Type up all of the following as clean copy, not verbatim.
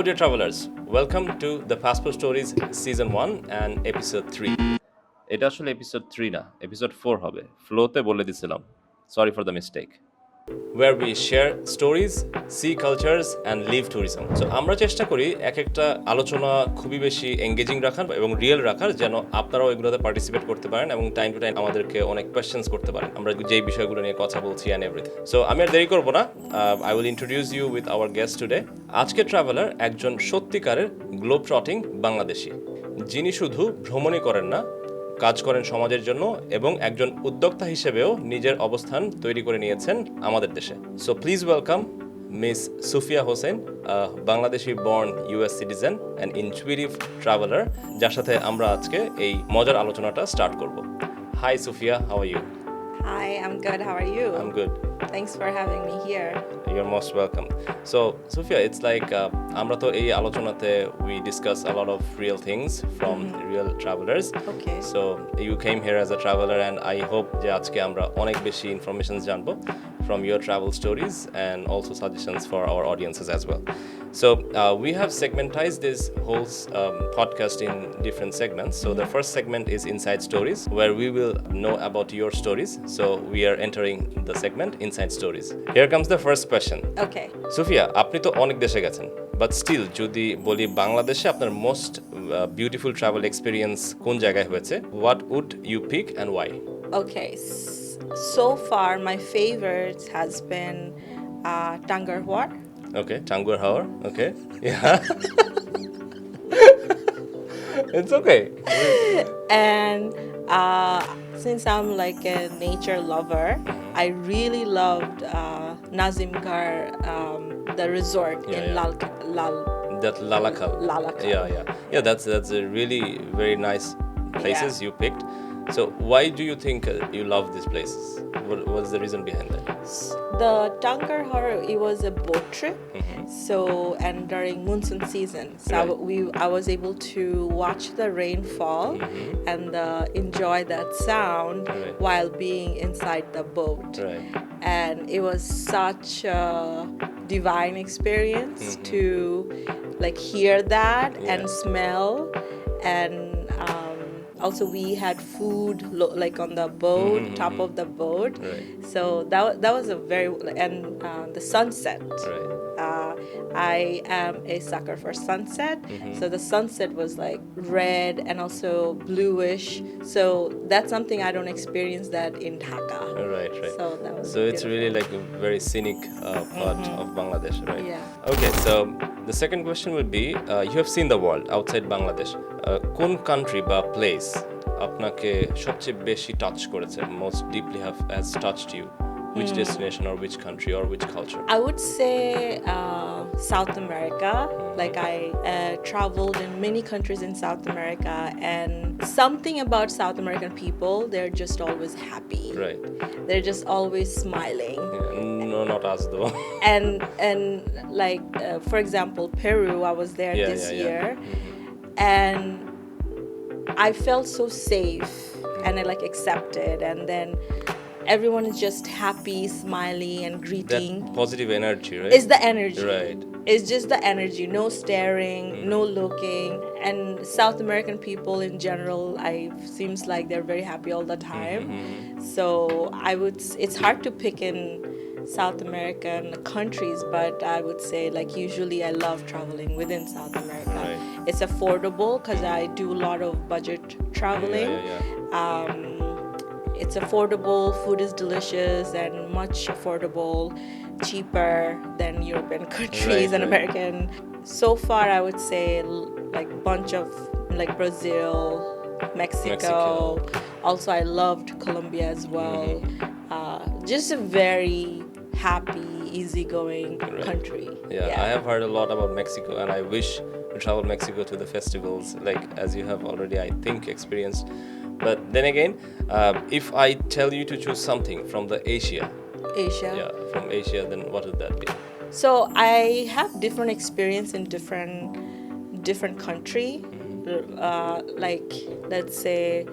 Hello dear travelers, welcome to the Passport Stories Season 1 and Episode 3. এটা আসলে episode 3 না, episode 4 হবে। ফ্লোতে বলে দিছিলাম। Sorry for the mistake. Where we share stories, see cultures and live tourism. So আমরা চেষ্টা করি এক একটা আলোচনা খুবই বেশি এঙ্গেজিং রাখার এবং রিয়েল রাখার, যেন আপনারাও এগুলোতে পার্টিসিপেট করতে পারেন এবং টাইম টু টাইম আমাদেরকে অনেক কোয়েশ্চেন্স করতে পারেন আমরা যেই বিষয়গুলো নিয়ে কথা বলছি অ্যান্ড এভরিথিং। সো আমি আর দেরি করবো না, I will introduce you with our guest today. আজকের ট্রাভেলার একজন সত্যিকারের গ্লোব ট্রটিং বাংলাদেশি, যিনি শুধু ভ্রমণই করেন না, কাজ করেন সমাজের জন্য এবং একজন উদ্যোক্তা হিসেবেও নিজের অবস্থান তৈরি করে নিয়েছেন আমাদের দেশে। So please welcome miss Sufia Hossain, Bangladeshi born US citizen and intuitive traveller, যার সাথে আমরা আজকে এই মজার আলোচনাটা স্টার্ট করব। Hi Sufia, how are you? Hi, I'm good. How are you? I'm good. Thanks for having me here. You're most welcome. So, Sufia, it's like আমরা তো এই আলোচনাতে we discuss a lot of real things from real travelers. Okay. So, you came here as a traveler and I hope যে আজকে আমরা অনেক বেশি information জানবো from your travel stories and also suggestions for our audiences as well. So, we have segmentized this whole podcast in different segments. So, the first segment is Inside Stories, where we will know about your stories. So, we are entering the segment Inside Stories. Here comes the first question. Okay. Sufia, আপনি তো অনেক দেশে গেছেন, but still যদি বলি বাংলাদেশে আপনার most beautiful travel experience কোন জায়গায় হয়েছে, what would you pick and why? Okay. So far, my favorite has been Tangarhar. Okay, Tangarhar. Okay, yeah. It's okay. And since I'm like a nature lover, I really loved Nazimgar, the resort in yeah. Lal. That Lalakal. Lalakal. Yeah. That's a really very nice places you picked. So why do you think you love these places? What's the reason behind that? The Tangarhar, it was a boat trip. So, and during monsoon season, so Right. I was able to watch the rainfall and enjoy that sound Right. while being inside the boat. Right. And it was such a divine experience to like hear that and smell, and also we had food like on the boat, top of the boat. Right. So that was a very, and the sunset. Right. I am a sucker for sunset. So the sunset was like red and also bluish. So that's something I don't experience that in Dhaka. Right. So that was So it's really like a very scenic part of Bangladesh, right? Yeah. Okay, so the second question would be, you have seen the world outside Bangladesh. কোন country বা place আপনাকে সবচেয়ে বেশি touch করেছে, most deeply has touched you? Which destination or which country or which culture? I would say South America. Like I traveled in many countries in South America, and something about South American people, they're just always happy. Right. They're just always smiling. Yeah, no, not us though. And like for example, Peru, I was there this year, and I felt so safe and I like accepted, and then everyone is just happy, smiley and greeting. That positive energy, right? It's the energy. Right. It's just the energy, no staring, no looking. And South American people in general, seems like they're very happy all the time. So it's hard to pick in South American countries, but I would say like usually I love traveling within South America. Right. It's affordable because I do a lot of budget traveling. It's affordable, food is delicious and much affordable, cheaper than European countries and American. So far I would say like bunch of like Brazil, Mexico. Also I loved Colombia as well. Just a very happy, easygoing country. Yeah, I have heard a lot about Mexico and I wish to travel Mexico to the festivals, like as you have already I think experienced. But then again, if I tell you to choose something from the Asia, from Asia, then what would that be? So I have different experience in different country. like, let's say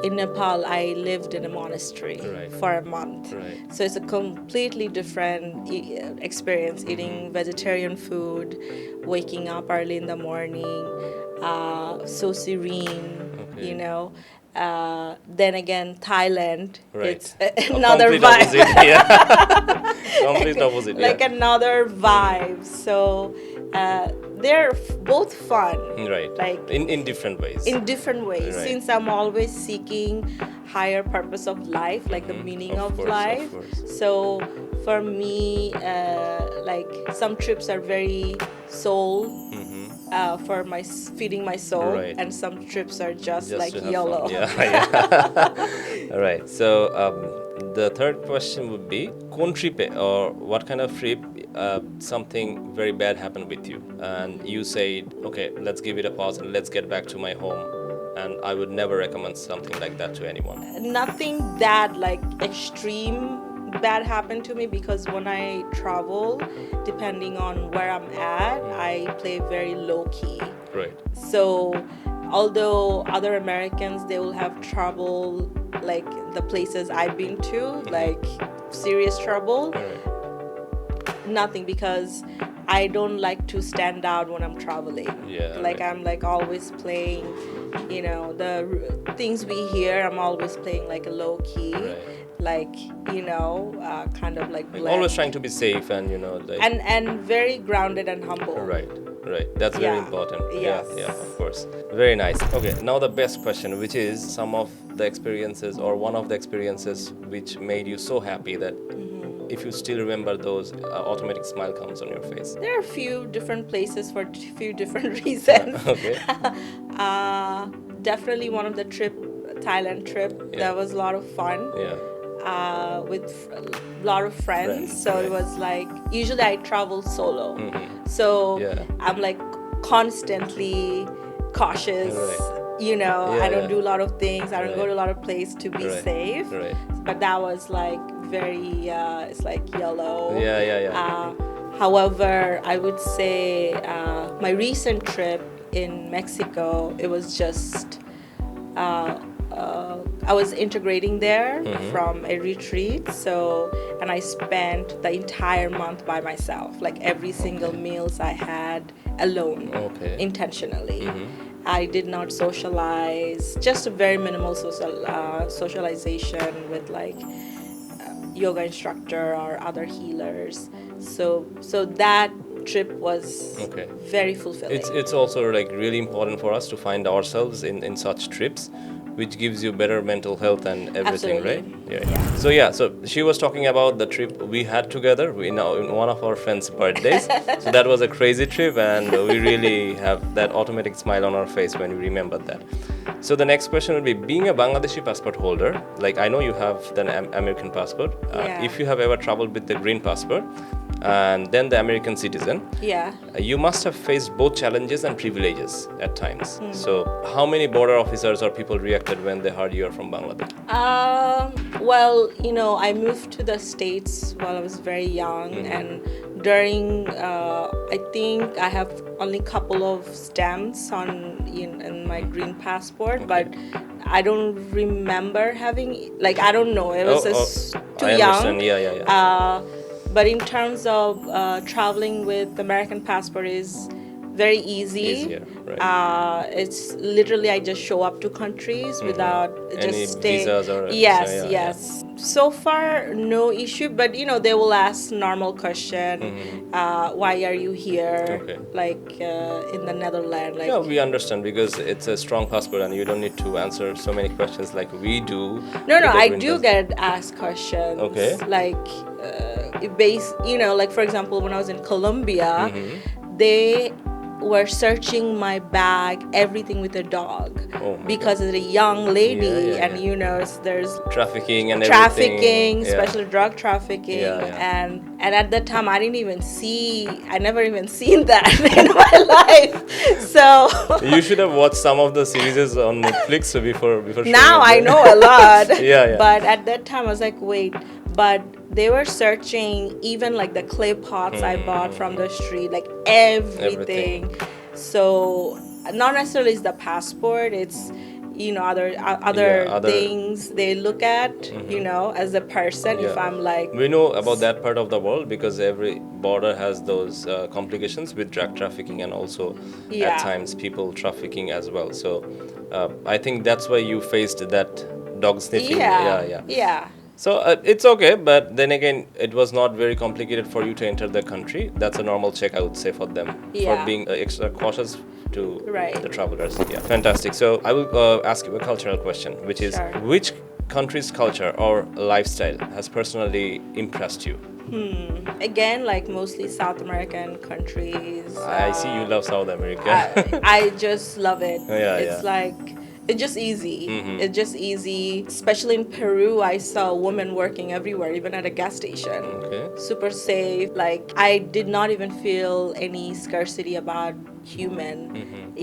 in Nepal, I lived in a monastery Right. for a month. Right. So it's a completely different experience, eating vegetarian food, waking up early in the morning, so serene, Okay. you know. Then again, Thailand, Right. it's A another complete vibe. opposite. Yeah. Complete opposite. Like Yeah. another vibe. So they're both fun. Right. Like In different ways. in different ways. Right. Since I'm always seeking higher purpose of life, like the meaning Of of course, life. of course. So for me, like some trips are very soul. For my feeding my soul, Right. and some trips are just like to have YOLO. fun. Yeah, yeah. All right. So the third question would be, কোন trip or what kind of trip something very bad happened with you, and you said, okay, let's give it a pause and let's get back to my home, and I would never recommend something like that to anyone. Nothing that like extreme bad happened to me, because when I travel, depending on where I'm at, I play very low key. Right. So although other Americans, they will have trouble like the places I've been to, like serious trouble, nothing, because I don't like to stand out when I'm traveling. Yeah, Like right. I'm like always playing, you know, the things we hear, I'm always playing like a low key. Right. Like, you know, kind of like Like blend. always trying to be safe and like and very grounded and humble. right, right. That's very Yeah. important. Yes. Yeah, of course. Very nice. Okay, now the best question, which is some of the experiences or one of the experiences which made you so happy that if you still remember those, automatic smile comes on your face. There are a few different places for a few different reasons. Okay. Definitely one of the Thailand trip, Yeah. that was a lot of fun. Yeah. With a lot of friends. Friends, So right. it was like, usually I travel solo. So Yeah. I'm like constantly cautious. Right. You know, Yeah, I don't yeah. do a lot of things. I don't go Right. to a lot of places to be Right. safe. Right. But that was like very, it's like yellow. Yeah. However, I would say my recent trip in Mexico, it was just, I was integrating there from a retreat. So, and I spent the entire month by myself. Like every single meals I had alone, Okay. intentionally. I did not socialize, just a very minimal socialization with like yoga instructor or other healers. So that trip was Okay. very fulfilling. It's also like really important for us to find ourselves in such trips, which gives you better mental health and everything. Absolutely. Right? Yeah. So she was talking about the trip we had together in one of our friends' birthdays. So that was a crazy trip, and we really have that automatic smile on our face when we remember that. So the next question would be, being a Bangladeshi passport holder, like I know you have the American passport. Yeah. If you have ever traveled with the green passport and then the American citizen, Yeah. you must have faced both challenges and privileges at times. So how many border officers or people reacted when they heard you are from Bangladesh? Well, you know, I moved to the States while I was very young, and during, I think I have only couple of stamps in my green passport, but I don't remember having, like, I don't know, it was just too I young. understand. Yeah. But in terms of traveling with the American passport is very easy. Easier, right. It's literally I just show up to countries without Any just stay. visas or Yes, yeah. yes. So far, no issue. But you know, they will ask normal question. Why are you here? Okay. Like in the Netherlands. Like, Yeah, we understand because it's a strong passport and you don't need to answer so many questions like we do. No, with the I green do passport. get asked questions. Okay. Like, you know, like for example, when I was in Colombia, they were searching my bag, everything with a dog, because it's a young lady, and you know, there's trafficking and trafficking, everything. especially drug trafficking, and at that time I never even seen that in my life. So You should have watched some of the series on Netflix before now showing I it. know a lot. Yeah. But at that time I was like, wait, but they were searching even like the clay pots I bought from the street, like everything. So not necessarily is the passport, it's other things they look at, as a person. If I'm like, we know about that part of the world because every border has those complications with drug trafficking and also at times people trafficking as well. So I think that's why you faced that dog sniffing. yeah. So it's okay, but then again, it was not very complicated for you to enter the country. That's a normal check, I would say, for them, for being extra cautious to the travelers. Yeah, fantastic. So I will ask you a cultural question, which is, which country's culture or lifestyle has personally impressed you? Again, like mostly South American countries. I see you love South America. I just love it. It's yeah. like, it's just easy. It's just easy. Especially in Peru, I saw women working everywhere, even at a gas station. Super safe. Like, I did not even feel any scarcity about human,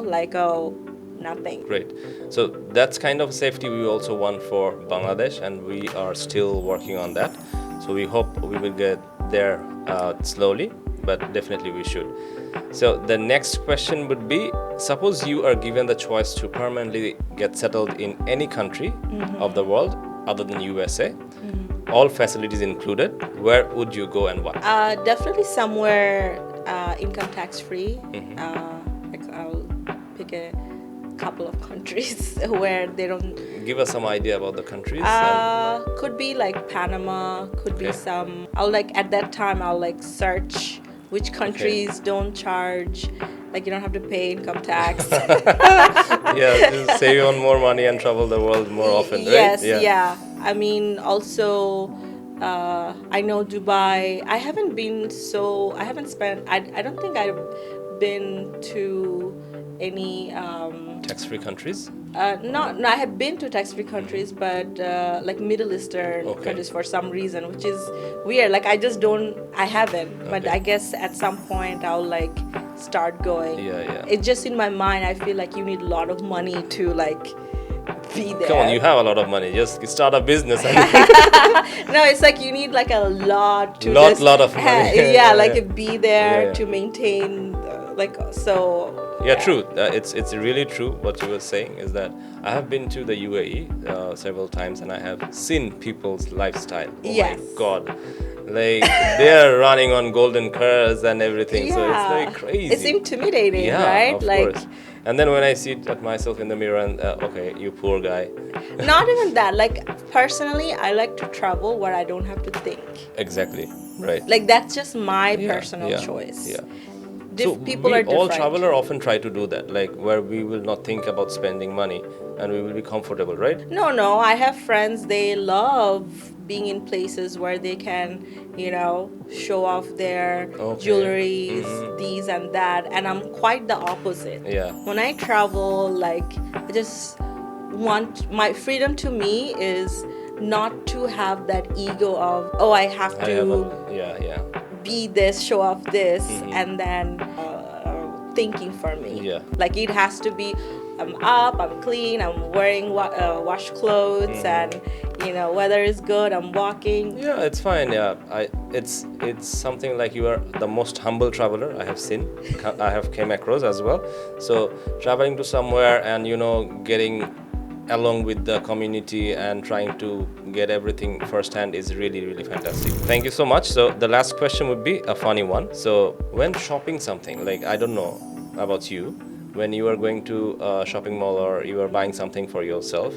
like, oh, nothing. Great. So that's kind of safety we also want for Bangladesh, and we are still working on that. So we hope we will get there slowly, but definitely we should. So the next question would be, suppose you are given the choice to permanently get settled in any country of the world other than USA, all facilities included, where would you go and why? Definitely somewhere income tax free. I'll pick a couple of countries where they don't. Give us some idea about the countries. Could be like Panama, could be some. At that time I'll search which countries don't charge, like you don't have to pay income tax. Just save on more money and travel the world more often, right? Yes, yeah. I mean, also, I know Dubai. I haven't spent, I don't think I've been to any tax-free countries? No, I have been to tax-free countries, but like Middle Eastern countries for some reason, which is weird. Like I haven't, but I guess at some point I'll start going. Yeah. It's just in my mind, I feel like you need a lot of money to be there. Come on, you have a lot of money. Just start a business. No, it's like you need a lot to lot of money. Be there to maintain so. Yeah, true. It's really true what you were saying is that I have been to the UAE several times and I have seen people's lifestyle. Oh my God. Like they're running on golden cars and everything. So it's very crazy. It's intimidating, right? Of course. And then when I see it at myself in the mirror and okay, you poor guy. Not even that. Personally, I like to travel where I don't have to think. Exactly. Right. That's just my personal choice. Yeah. So people are different. All travelers often try to do that, where we will not think about spending money and we will be comfortable, right? No. I have friends, they love being in places where they can, show off their jewelries, these and that. And I'm quite the opposite. Yeah. When I travel, I just want, my freedom to me is not to have that ego of, oh, I have to be this, show off this, and then thinking for me. Yeah. It has to be, I'm up, I'm clean, I'm wearing washed clothes, and weather is good, I'm walking. Yeah, it's fine. Yeah, it's something like you are the most humble traveler I have seen. I have came across as well. So traveling to somewhere and getting along with the community and trying to get everything firsthand is really, really fantastic. Thank you so much. So the last question would be a funny one. So when shopping something, I don't know about you, when you are going to a shopping mall or you are buying something for yourself,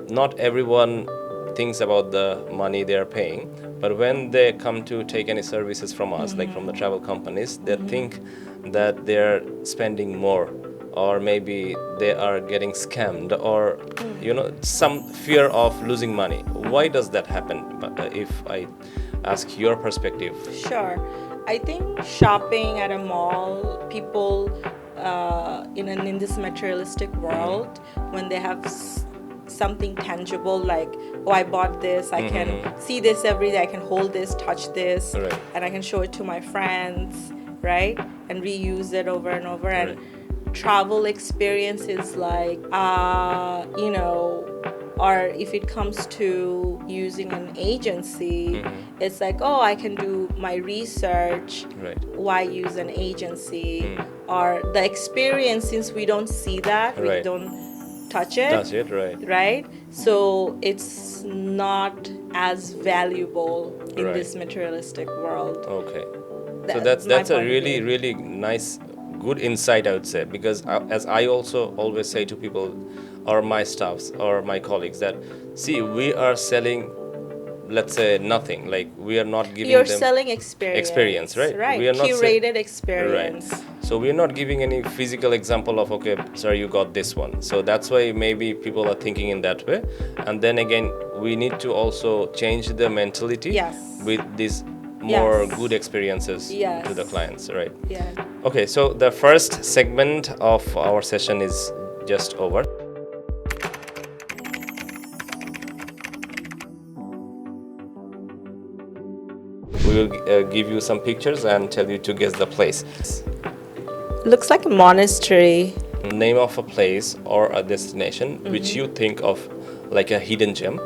not everyone thinks about the money they are paying, but when they come to take any services from us, from the travel companies, they think that they're spending more, or maybe they are getting scammed, or some fear of losing money. Why does that happen? If I ask your perspective. Sure. I think shopping at a mall, people in this materialistic world, when they have something tangible, oh, I bought this, I can see this every day, I can hold this, touch this, and I can show it to my friends, right, and reuse it over and over. And travel experience is or if it comes to using an agency, it's oh, I can do my research. Why use an agency? are the experience, since we don't see that, we Right. don't touch it. That's it, right? Right? So it's not as valuable in Right. this materialistic world. Okay. So That's my that's a point of really view. really nice, good insight, I would say, because as I also always say to people, or my staffs or my colleagues, that see, we are selling, let's say, nothing. Like, we are not giving You're them selling experience, right? We right? are not Curated right. experience. So we are not giving any physical example of, okay, sir, you got this one. So that's why maybe people are thinking in that way. And then again, we need to also change the mentality Yes. with these more Yes. good experiences Yes. to the clients, right? Yeah. Okay, so the first segment of our session is just over. We will give you some pictures and tell you to guess the place. Looks like a monastery. Name of a place or a destination which you think of like a hidden gem.